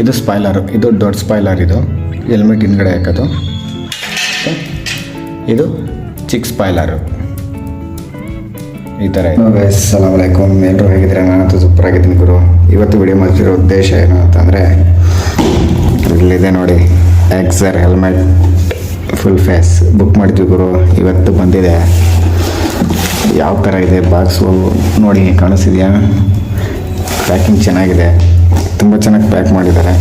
ಇದು ಸ್ಪಾಯ್ಲರು, ಇದು ದೊಡ್ಡ ಸ್ಪಾಯ್ಲರ್, ಇದು ಹೆಲ್ಮೆಟ್ ಹಿಂದ್ಗಡೆ ಹಾಕೋದು. ಇದು ಚಿಕ್ಕ ಸ್ಪಾಯ್ಲರು. ಈ ಥರ ಇದೆ. ಅಸ್ಸಲಾಮು ಅಲೈಕುಮ್, ಎಲ್ಲರೂ ಹೇಗಿದ್ರೆ ನಾನಂತೂ ಸೂಪರ್ ಆಗಿದ್ದೀನಿ ಗುರು. ಇವತ್ತು ವಿಡಿಯೋ ಮಾಡ್ತಿರೋ ಉದ್ದೇಶ ಏನು ಅಂತಂದರೆ, ಇಲ್ಲಿದೆ ನೋಡಿ ಎಕ್ಸರ್ ಹೆಲ್ಮೆಟ್ ಫುಲ್ ಫೇಸ್ ಬುಕ್ ಮಾಡ್ತೀವಿ ಗುರು. ಇವತ್ತು ಬಂದಿದೆ. ಯಾವ ಥರ ಇದೆ ಬಾಕ್ಸು ನೋಡಿ, ಕಾಣಿಸ್ತಿದೆಯಾ? ಪ್ಯಾಕಿಂಗ್ ಚೆನ್ನಾಗಿದೆ, ತುಂಬ ಚೆನ್ನಾಗಿ ಪ್ಯಾಕ್ ಮಾಡಿದ್ದಾರೆ.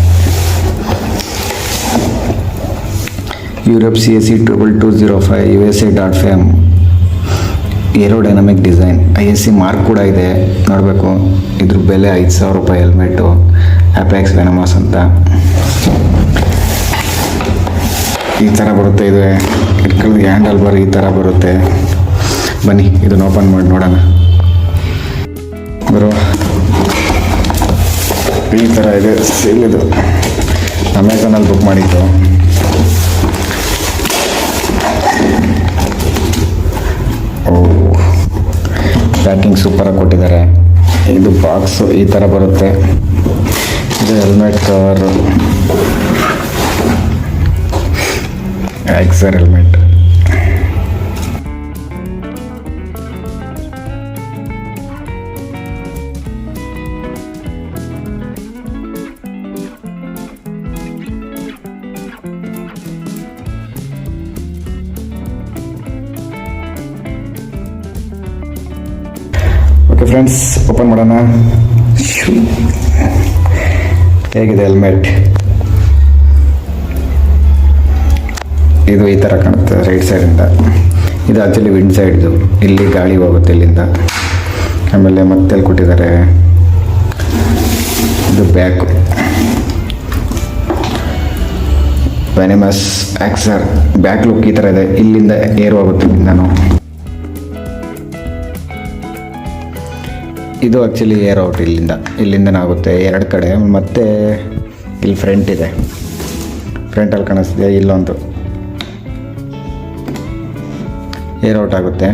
Europe CSE 2205 USA.5 aerodynamic design, ISC mark ಕೂಡ ಇದೆ, ನೋಡಬೇಕು. ಇದ್ರ ಬೆಲೆ 5,000 ರೂಪಾಯಿ ಹೆಲ್ಮೆಟು, ಅಪೆಕ್ಸ್ ವೆನಮಸ್ ಅಂತ. ಈ ಥರ ಬರುತ್ತೆ, ಇದು ಇಟ್ಕೊಳ್ಳಿ ಹ್ಯಾಂಡಲ್ ಬಾರ್ ಈ ಥರ ಬರುತ್ತೆ. ಬನ್ನಿ ಇದನ್ನು ಓಪನ್ ಮಾಡಿ ನೋಡೋಣ ಬರೋ. ಈ ಥರ ಇದೆ ಸೇಲ್. ಇದು ಅಮೆಝಾನಲ್ಲಿ ಬುಕ್ ಮಾಡಿದ್ದು. ಪ್ಯಾಕಿಂಗ್ ಸೂಪರಾಗಿ ಕೊಟ್ಟಿದ್ದಾರೆ. ಇದು ಬಾಕ್ಸು ಈ ಥರ ಬರುತ್ತೆ. ಇದು ಹೆಲ್ಮೆಟ್ ಕವರ್, ಎಕ್ಸರ್ ಹೆಲ್ಮೆಟ್. ಓಕೆ ಫ್ರೆಂಡ್ಸ್, ಓಪನ್ ಮಾಡೋಣ. ಹೇಗಿದೆ ಹೆಲ್ಮೆಟ್? ಇದು ಈ ಥರ ಕಾಣುತ್ತೆ ರೈಟ್ ಸೈಡಿಂದ. ಇದು ಆ್ಯಕ್ಚುಲಿ ವಿಂಡ್ ಸೈಡ್ದು, ಇಲ್ಲಿ ಗಾಳಿ ಹೋಗುತ್ತೆ ಇಲ್ಲಿಂದ. ಆಮೇಲೆ ಮತ್ತೆ ಕೊಟ್ಟಿದ್ದಾರೆ ಇದು ಬ್ಯಾಕು, ವೆನಮಸ್ ಎಕ್ಸರ್ ಬ್ಯಾಕ್ ಲುಕ್ ಈ ಥರ ಇದೆ. ಇಲ್ಲಿಂದ ಏರ್ ಹೋಗುತ್ತೆ ಇಲ್ಲಿಂದನು. ಇದು ಆ್ಯಕ್ಚುಲಿ ಏರ್ ಔಟ್ ಇಲ್ಲಿಂದನೇ ಆಗುತ್ತೆ ಎರಡು ಕಡೆ. ಮತ್ತು ಇಲ್ಲಿ ಫ್ರಂಟ್ ಇದೆ, ಫ್ರಂಟಲ್ಲಿ ಕಾಣಿಸ್ತಿದೆ. ಇಲ್ಲೊಂದು ಏರ್ ಔಟ್ ಆಗುತ್ತೆ.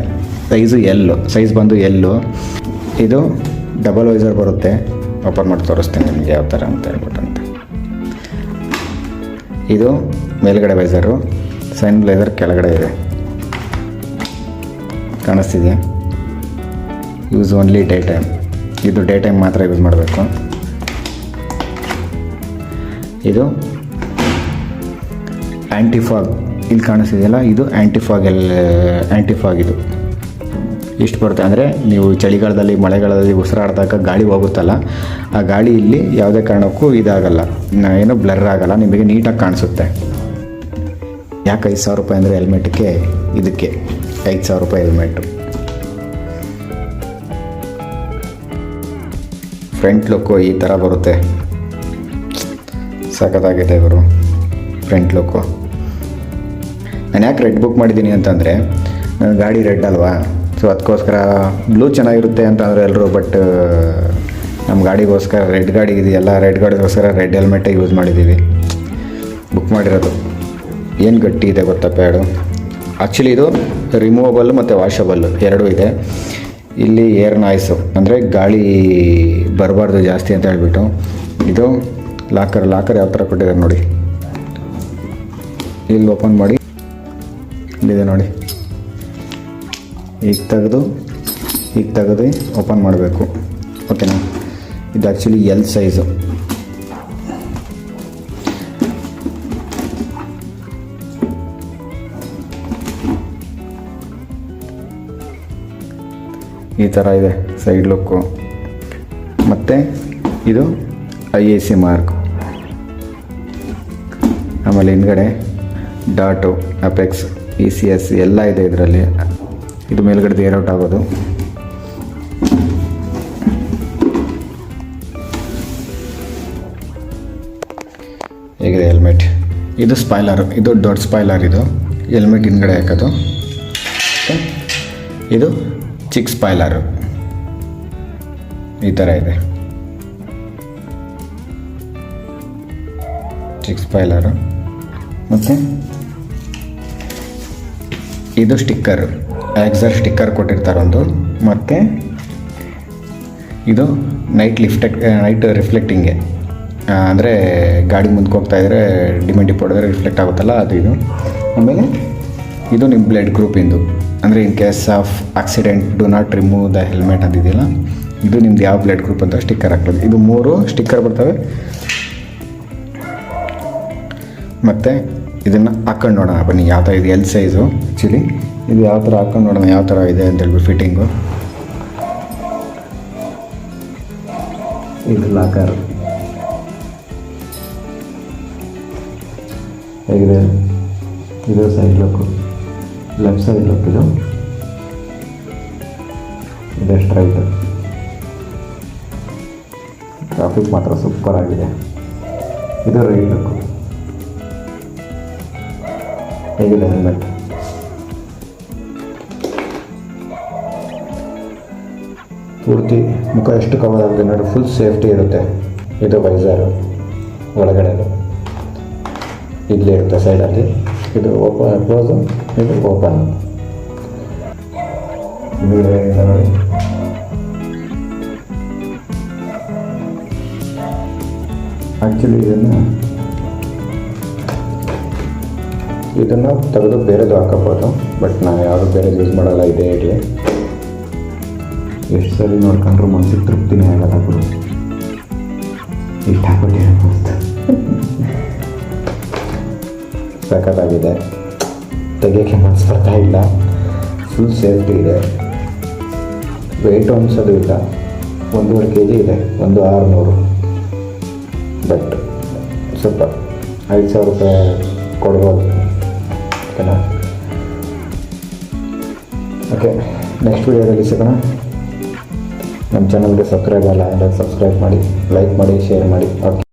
ಸೈಜ್ ಬಂದು ಎಲ್ಲು. ಇದು ಡಬಲ್ ವೈಸರ್ ಬರುತ್ತೆ. ಓಪನ್ ಮಾಡಿ ತೋರಿಸ್ತೇನೆ ನಿಮಗೆ ಯಾವ ಥರ ಅಂತ ಹೇಳ್ಬಿಟ್ಟು ಅಂತ. ಇದು ಮೇಲ್ಗಡೆ ವೈಸರು, ಸೈನ್ ಬ್ಲೇಸರ್ ಕೆಳಗಡೆ ಇದೆ, ಕಾಣಿಸ್ತಿದೆಯಾ? Use only day time. ಇದು ಡೇ ಟೈಮ್ ಮಾತ್ರ ಯೂಸ್ ಮಾಡಬೇಕು. ಇದು ಆ್ಯಂಟಿಫಾಗ್, ಇಲ್ಲಿ ಕಾಣಿಸ್ತಿದೆಯಲ್ಲ, ಇದು ಆ್ಯಂಟಿಫಾಗ್ ಇದು ಇಷ್ಟು ಬರುತ್ತೆ. ಅಂದರೆ ನೀವು ಚಳಿಗಾಲದಲ್ಲಿ ಮಳೆಗಾಲದಲ್ಲಿ ಉಸಿರಾಡಿದಾಗ ಗಾಳಿ ಹೋಗುತ್ತಲ್ಲ, ಆ ಗಾಳಿ ಇಲ್ಲಿ ಯಾವುದೇ ಕಾರಣಕ್ಕೂ ಇದಾಗಲ್ಲ, ಏನೋ ಬ್ಲರ್ ಆಗಲ್ಲ, ನಿಮಗೆ ನೀಟಾಗಿ ಕಾಣಿಸುತ್ತೆ. ಯಾಕೆ 5,000 ರೂಪಾಯಿ ಅಂದರೆ ಹೆಲ್ಮೆಟ್ಗೆ, ಇದಕ್ಕೆ 5,000 ರೂಪಾಯಿ ಹೆಲ್ಮೆಟು. ಫ್ರಂಟ್ ಲುಕ್ಕು ಈ ಥರ ಬರುತ್ತೆ, ಸಖತ್ತಾಗಿದೆ ಇವರು ಫ್ರಂಟ್ ಲುಕ್ಕು. ನಾನು ಯಾಕೆ ರೆಡ್ ಬುಕ್ ಮಾಡಿದ್ದೀನಿ ಅಂತಂದರೆ, ನನ್ನ ಗಾಡಿ ರೆಡ್ ಅಲ್ವಾ, ಸೊ ಅದಕ್ಕೋಸ್ಕರ ಬ್ಲೂ ಚೆನ್ನಾಗಿರುತ್ತೆ ಅಂತಂದರೆ ಎಲ್ಲರೂ. ಬಟ್ ನಮ್ಮ ಗಾಡಿಗೋಸ್ಕರ ರೆಡ್ ಗಾಡಿ ಇದೆಯಲ್ಲ, ರೆಡ್ ಗಾಡಿಗೋಸ್ಕರ ರೆಡ್ ಹೆಲ್ಮೆಟೇ ಯೂಸ್ ಮಾಡಿದ್ದೀವಿ, ಬುಕ್ ಮಾಡಿರೋದು. ಏನು ಗಟ್ಟಿ ಇದೆ ಗೊತ್ತಾ ಪ್ಯಾಡು. ಆ್ಯಕ್ಚುಲಿ ಇದು ರಿಮೂವಬಲ್ ಮತ್ತು ವಾಷಬಲ್ ಎರಡೂ ಇದೆ. ಇಲ್ಲಿ ಏರ್ ನಾಯ್ಸು, ಅಂದರೆ ಗಾಳಿ ಬರಬಾರ್ದು ಜಾಸ್ತಿ ಅಂತ ಹೇಳ್ಬಿಟ್ಟು. ಇದು ಲಾಕರ್ ಯಾವ ಥರ ಕೊಟ್ಟಿದ್ದಾರೆ ನೋಡಿ. ಇಲ್ಲಿ ಓಪನ್ ಮಾಡಿ, ಇಲ್ಲಿದೆ ನೋಡಿ. ಈಗ ತೆಗೆದು ಓಪನ್ ಮಾಡಬೇಕು, ಓಕೆನಾ? ಇದು ಆ್ಯಕ್ಚುಲಿ ಎಲ್ ಸೈಜು. ಈ ಥರ ಇದೆ ಸೈಡ್ ಲುಕ್ಕು. ಮತ್ತು ಇದು ISC ಮಾರ್ಕ್. ಆಮೇಲೆ ಹಿಂದ್ಗಡೆ ಡಾಟು, ಅಪೆಕ್ಸ್, ECS ಎಲ್ಲ ಇದೆ ಇದರಲ್ಲಿ. ಇದು ಮೇಲ್ಗಡೆ ಏರ್ ಔಟ್ ಆಗೋದು. ಹೇಗಿದೆ ಹೆಲ್ಮೆಟ್? ಇದು ಸ್ಪಾಯ್ಲರು, ಇದು ದೊಡ್ಡ ಸ್ಪಾಯ್ಲರ್, ಇದು ಹೆಲ್ಮೆಟ್ ಹಿಂದ್ಗಡೆ ಹಾಕೋದು. ಇದು ಚಿಕ್ಕ ಸ್ಪಾಯ್ಲರು, ಈ ಥರ ಇದೆ ಚಿಕ್ಕ ಸ್ಪಾಯ್ಲರು. ಮತ್ತು ಇದು ಸ್ಟಿಕ್ಕರ್, ಎಕ್ಸರ್ ಸ್ಟಿಕ್ಕರ್ ಕೊಟ್ಟಿರ್ತಾರೆ ಒಂದು. ಮತ್ತು ಇದು ನೈಟ್ ರಿಫ್ಲೆಕ್ಟಿಂಗೆ ಅಂದರೆ ಗಾಡಿ ಮುಂದಕ್ಕೆ ಹೋಗ್ತಾ ಇದ್ದರೆ ಡಿಮೆಂಟ್ ಡಿಪ್ ಹೊಡೆದ್ರೆ ರಿಫ್ಲೆಕ್ಟ್ ಆಗುತ್ತಲ್ಲ ಅದು ಇದು. ಆಮೇಲೆ ಇದು ನಿಮ್ಮ ಬ್ಲಡ್ ಗ್ರೂಪಿಂದು, ಅಂದರೆ in case of accident do not remove the helmet ಅಂತಿದೆಯಲ್ಲ, ಇದು ನಿಮ್ದು ಯಾವ ಬ್ಲಡ್ ಗ್ರೂಪ್ ಅಂತ ಸ್ಟಿಕ್ಕರ್ ಹಾಕ್ಬೇಕು. ಇದು 3 ಸ್ಟಿಕ್ಕರ್ ಬರ್ತವೆ. ಮತ್ತು ಇದನ್ನು ಹಾಕ್ಕೊಂಡು ನೋಡೋಣ ಬನ್ನಿ ಯಾವ ಥರ ಇದೆ. ಎಲ್ ಸೈಜು ಆ್ಯಕ್ಚುಲಿ ಇದು ಯಾವ ಥರ ಹಾಕ್ಕೊಂಡು ನೋಡೋಣ ಯಾವ ಥರ ಇದೆ ಅಂತ ಹೇಳ್ಬಿಟ್ಟು ಫಿಟ್ಟಿಂಗು. ಇದು ಲಾಕರ್ ಹೇಗಿದೆ, ಇದು side look, left side look ಇದು ಸ್ಟ್ರೈಟ್. ಟ್ರಾಫಿಕ್ ಮಾತ್ರ ಸೂಪರ್ ಆಗಿದೆ. ಇದು ರೈಟ್ ಲುಕ್ಕು ಹೇಗಿದೆ ಹೆಲ್ಮೆಟ್. ಪೂರ್ತಿ ಮುಖ ಎಷ್ಟು ಕವರ್ ಆಗುತ್ತೆ ನೋಡಿ, ಫುಲ್ ಸೇಫ್ಟಿ ಇರುತ್ತೆ. ಇದು ವೈಸರು ಒಳಗಡೆ ಇಲ್ಲೇ ಇರುತ್ತೆ ಸೈಡಲ್ಲಿ. ಇದು ಓಪನ್ ಕ್ಲೋಸು, ಇದು ಓಪನ್. ನೋಡಿ ಆ್ಯಕ್ಚುಲಿ ಇದನ್ನು ತೆಗೆದು ಬೇರೆದು ಹಾಕೋಬೋದು, ಬಟ್ ನಾನು ಯಾವುದು ಬೇರೆದು ಯೂಸ್ ಮಾಡಲ್ಲ, ಇದೇ ಇರಲಿ. ಎಷ್ಟು ಸರಿ ನೋಡ್ಕೊಂಡ್ರು ಮನ್ಸಿಗೆ ತೃಪ್ತಿನೇ ಆಗಲ್ಲ ಬಿಡು. ಇಷ್ಟು ಹಾಕ್ಬಿಟ್ಟು ಸಖತ್ತಾಗಿದೆ, ತೆಗಿಯೋಕ್ಕೆ ಮನಸ್ಸು ಬರ್ತಾ ಇಲ್ಲ. ಫುಲ್ ಸೇಫ್ಟಿ ಇದೆ, ವೆಯ್ಟ್ ಅನ್ಸೋದು ಇಲ್ಲ. 1.5 kg ಇದೆ, 1600. ಬಟ್ ಸ್ವಲ್ಪ 5,000 ರೂಪಾಯಿ ಕೊಡ್ಬೋದು. ಓಕೆನಾ? ಓಕೆ, ನೆಕ್ಸ್ಟ್ ವೀಡಿಯೋದಲ್ಲಿ ಸಿಗೋಣ. ನಮ್ಮ ಚಾನಲ್ಗೆ ಸಬ್ಸ್ಕ್ರೈಬ್ ಅಲ್ಲ ಅಂದರೆ ಸಬ್ಸ್ಕ್ರೈಬ್ ಮಾಡಿ, ಲೈಕ್ ಮಾಡಿ, ಶೇರ್ ಮಾಡಿ. ಓಕೆ.